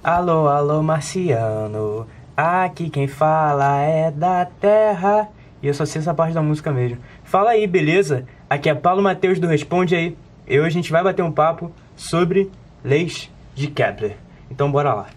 Alô, alô, marciano. Aqui quem fala é da Terra. E eu só sei essa parte da música mesmo. Fala aí, beleza? Aqui é Paulo Mateus do Responde Aí. E hoje a gente vai bater um papo sobre leis de Kepler. Então bora lá.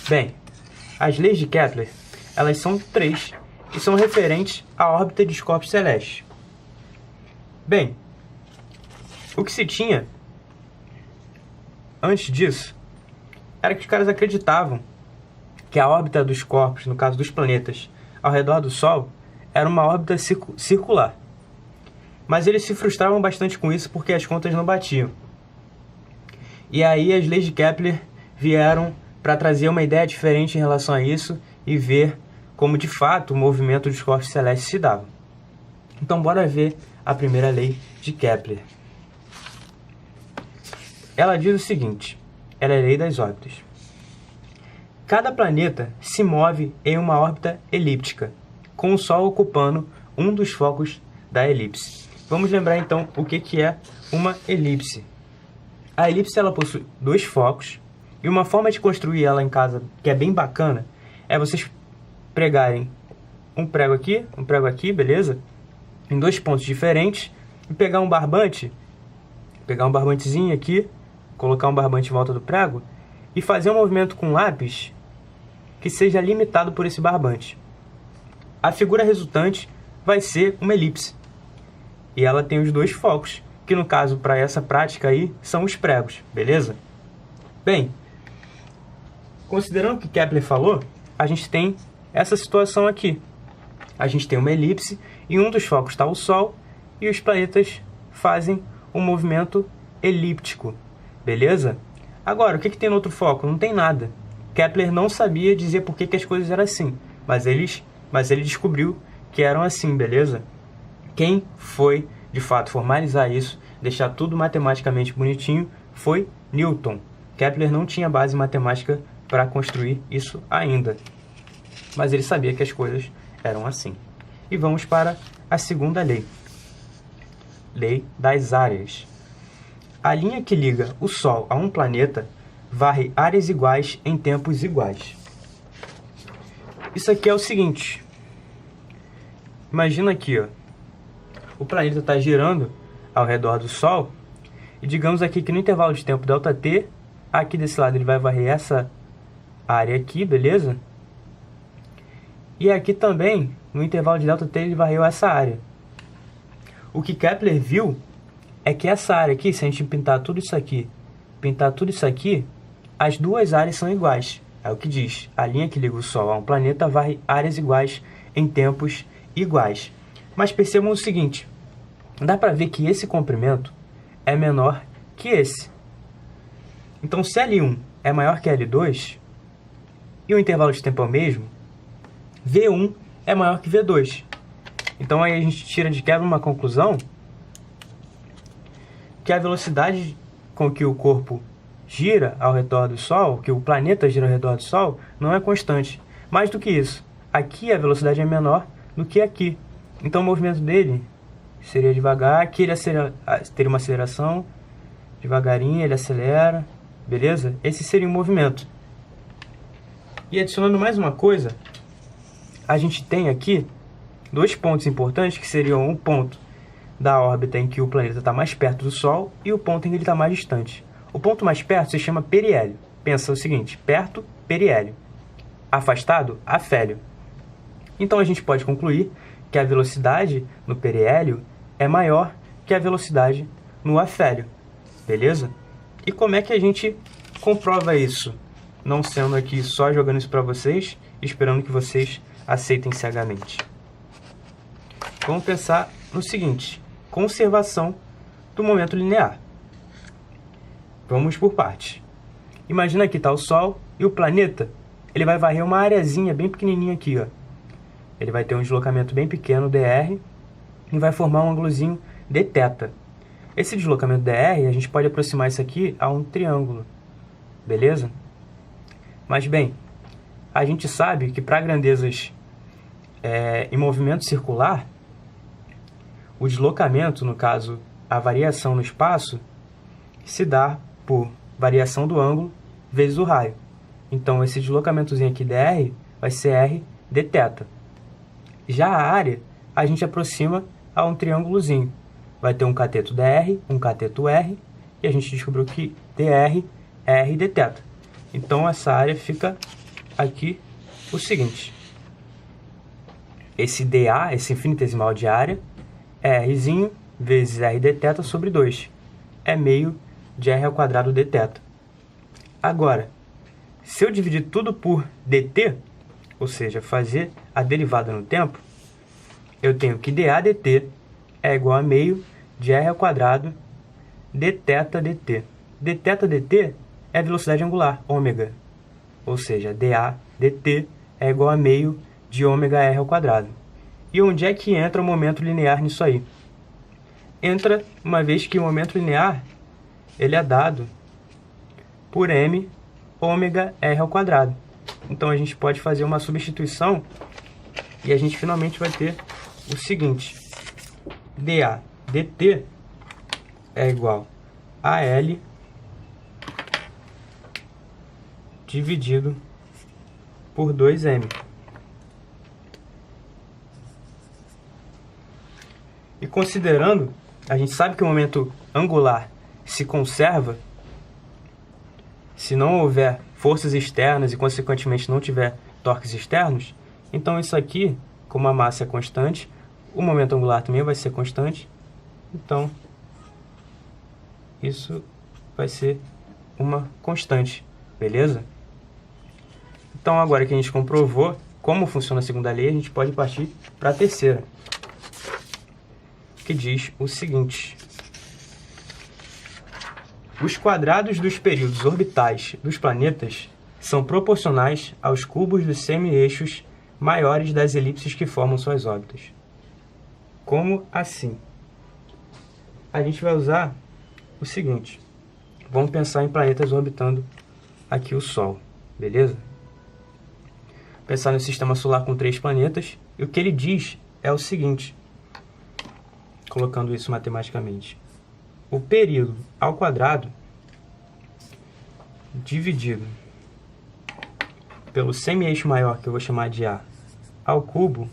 Bem, as leis de Kepler, elas são três e são referentes à órbita dos corpos celestes. Bem, o que se tinha antes disso era que os caras acreditavam que a órbita dos corpos, no caso dos planetas, ao redor do Sol, era uma órbita circular. Mas eles se frustravam bastante com isso porque as contas não batiam. E aí as leis de Kepler vieram para trazer uma ideia diferente em relação a isso e ver como de fato o movimento dos corpos celestes se dava. Então bora ver a primeira lei de Kepler. Ela diz o seguinte, ela é a lei das órbitas. Cada planeta se move em uma órbita elíptica, com o Sol ocupando um dos focos da elipse. Vamos lembrar então o que é uma elipse. A elipse ela possui dois focos, e uma forma de construir ela em casa, que é bem bacana, é vocês pregarem um prego aqui, beleza? Em dois pontos diferentes, e pegar um barbantezinho aqui, colocar um barbante em volta do prego, e fazer um movimento com lápis que seja limitado por esse barbante. A figura resultante vai ser uma elipse. E ela tem os dois focos, que no caso, para essa prática aí, são os pregos, beleza? Bem, considerando o que Kepler falou, a gente tem essa situação aqui. A gente tem uma elipse e um dos focos está o Sol e os planetas fazem um movimento elíptico, beleza? Agora, o que tem no outro foco? Não tem nada. Kepler não sabia dizer por que as coisas eram assim, mas ele descobriu que eram assim, beleza? Quem foi, de fato, formalizar isso, deixar tudo matematicamente bonitinho, foi Newton. Kepler não tinha base matemática para construir isso ainda, mas ele sabia que as coisas eram assim. E vamos para a segunda lei. Lei das áreas. A linha que liga o Sol a um planeta varre áreas iguais em tempos iguais. Isso aqui é o seguinte. Imagina aqui, ó. O planeta está girando ao redor do Sol. E digamos aqui que no intervalo de tempo ΔT, aqui desse lado ele vai varrer essa área aqui, beleza? E aqui também, no intervalo de ΔT, ele varreu essa área. O que Kepler viu é que essa área aqui, se a gente pintar tudo isso aqui, as duas áreas são iguais. É o que diz. A linha que liga o Sol a um planeta varre áreas iguais em tempos iguais. Mas percebam o seguinte, dá para ver que esse comprimento é menor que esse. Então, se L1 é maior que L2, e o intervalo de tempo é o mesmo, V1 é maior que V2. Então, aí a gente tira de quebra uma conclusão que a velocidade com que o corpo gira ao redor do Sol, que o planeta gira ao redor do Sol, não é constante. Mais do que isso, aqui a velocidade é menor do que aqui. Então, o movimento dele seria devagar, aqui ele teria uma aceleração, devagarinho ele acelera, beleza? Esse seria o movimento. E adicionando mais uma coisa, a gente tem aqui dois pontos importantes, que seriam um ponto da órbita em que o planeta está mais perto do Sol e o ponto em que ele está mais distante. O ponto mais perto se chama periélio. Pensa o seguinte, perto, periélio. Afastado, afélio. Então a gente pode concluir que a velocidade no periélio é maior que a velocidade no afélio. Beleza? E como é que a gente comprova isso? Não sendo aqui só jogando isso para vocês, esperando que vocês aceitem cegamente. Vamos pensar no seguinte, conservação do momento linear. Vamos por partes. Imagina que está o Sol e o planeta, ele vai varrer uma areazinha bem pequenininha aqui, ó. Ele vai ter um deslocamento bem pequeno, dr, e vai formar um ângulozinho dθ. Esse deslocamento dr, a gente pode aproximar isso aqui a um triângulo, beleza? Mas bem, a gente sabe que para grandezas em movimento circular, o deslocamento, no caso, a variação no espaço, se dá por variação do ângulo vezes o raio. Então, esse deslocamentozinho aqui dr vai ser r dθ. Já a área, a gente aproxima a um triângulozinho. Vai ter um cateto dr, um cateto r, e a gente descobriu que dr é r dθ. Então, essa área fica aqui o seguinte. Esse dA, esse infinitesimal de área, é rzinho vezes r dθ sobre 2. É meio de r ao quadrado dθ. Agora, se eu dividir tudo por dt, ou seja, fazer a derivada no tempo, eu tenho que dA dt é igual a meio de r ao quadrado dθ dt. Dθ dt é a velocidade angular, ômega. Ou seja, dA dt é igual a meio de ômega r ao quadrado. E onde é que entra o momento linear nisso aí? Entra uma vez que o momento linear ele é dado por m ômega r ao quadrado. Então a gente pode fazer uma substituição e a gente finalmente vai ter o seguinte: dA dt é igual a L dividido por 2m. E considerando, a gente sabe que o momento angular se conserva se não houver forças externas e, consequentemente, não tiver torques externos. Então, isso aqui, como a massa é constante, o momento angular também vai ser constante. Então, isso vai ser uma constante, beleza? Então, agora que a gente comprovou como funciona a segunda lei, a gente pode partir para a terceira, que diz o seguinte: os quadrados dos períodos orbitais dos planetas são proporcionais aos cubos dos semi-eixos maiores das elipses que formam suas órbitas. Como assim? A gente vai usar o seguinte. Vamos pensar em planetas orbitando aqui o Sol, beleza? Pensar no sistema solar com 3 planetas. E o que ele diz é o seguinte, colocando isso matematicamente: o período ao quadrado dividido pelo semi-eixo maior, que eu vou chamar de A, ao cubo,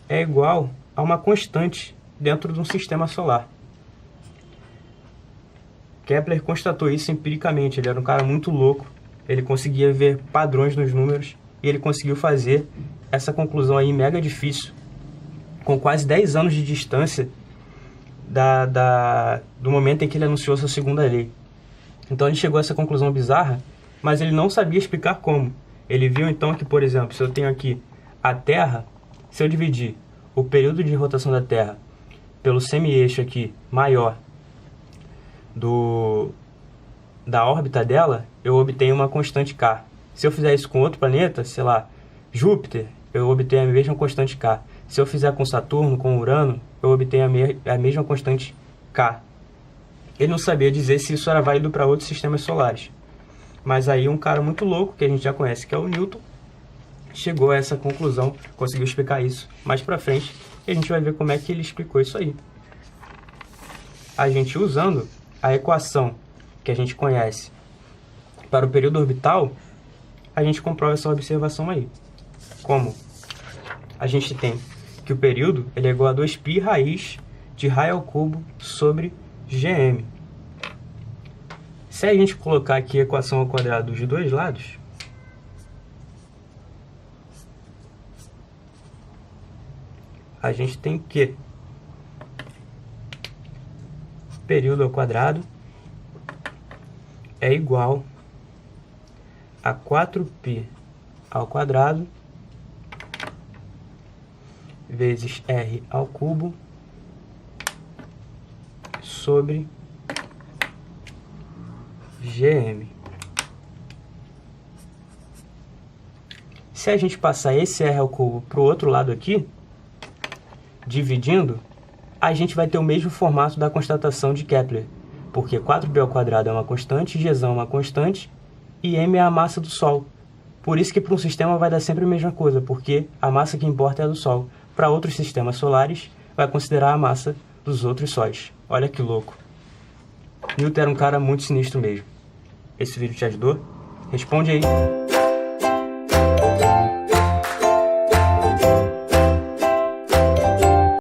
é igual a uma constante dentro de um sistema solar. Kepler constatou isso empiricamente. Ele era um cara muito louco, ele conseguia ver padrões nos números e ele conseguiu fazer essa conclusão aí mega difícil, com quase 10 anos de distância do momento em que ele anunciou sua segunda lei. Então ele chegou a essa conclusão bizarra, mas ele não sabia explicar como. Ele viu então que, por exemplo, se eu tenho aqui a Terra, se eu dividir o período de rotação da Terra pelo semi-eixo aqui maior da órbita dela, eu obtenho uma constante K. Se eu fizer isso com outro planeta, sei lá, Júpiter, eu obtenho a mesma constante K. Se eu fizer com Saturno, com Urano, eu obtenho a mesma constante K. Ele não sabia dizer se isso era válido para outros sistemas solares. Mas aí um cara muito louco, que a gente já conhece, que é o Newton, chegou a essa conclusão, conseguiu explicar isso mais para frente, e a gente vai ver como é que ele explicou isso aí. A gente usando a equação que a gente conhece para o período orbital, a gente comprova essa observação aí. Como? A gente tem que o período ele é igual a 2π raiz de raio ao cubo sobre gm. Se a gente colocar aqui a equação ao quadrado dos dois lados, a gente tem que período ao quadrado é igual a 4π ao quadrado vezes r ao cubo sobre gm. Se a gente passar esse r ao cubo para o outro lado aqui, dividindo, a gente vai ter o mesmo formato da constatação de Kepler, porque 4π ao quadrado é uma constante, g é uma constante, e m é a massa do Sol. Por isso que para um sistema vai dar sempre a mesma coisa, porque a massa que importa é a do Sol. Para outros sistemas solares, vai considerar a massa dos outros sóis. Olha que louco. Newton era um cara muito sinistro mesmo. Esse vídeo te ajudou? Responde aí.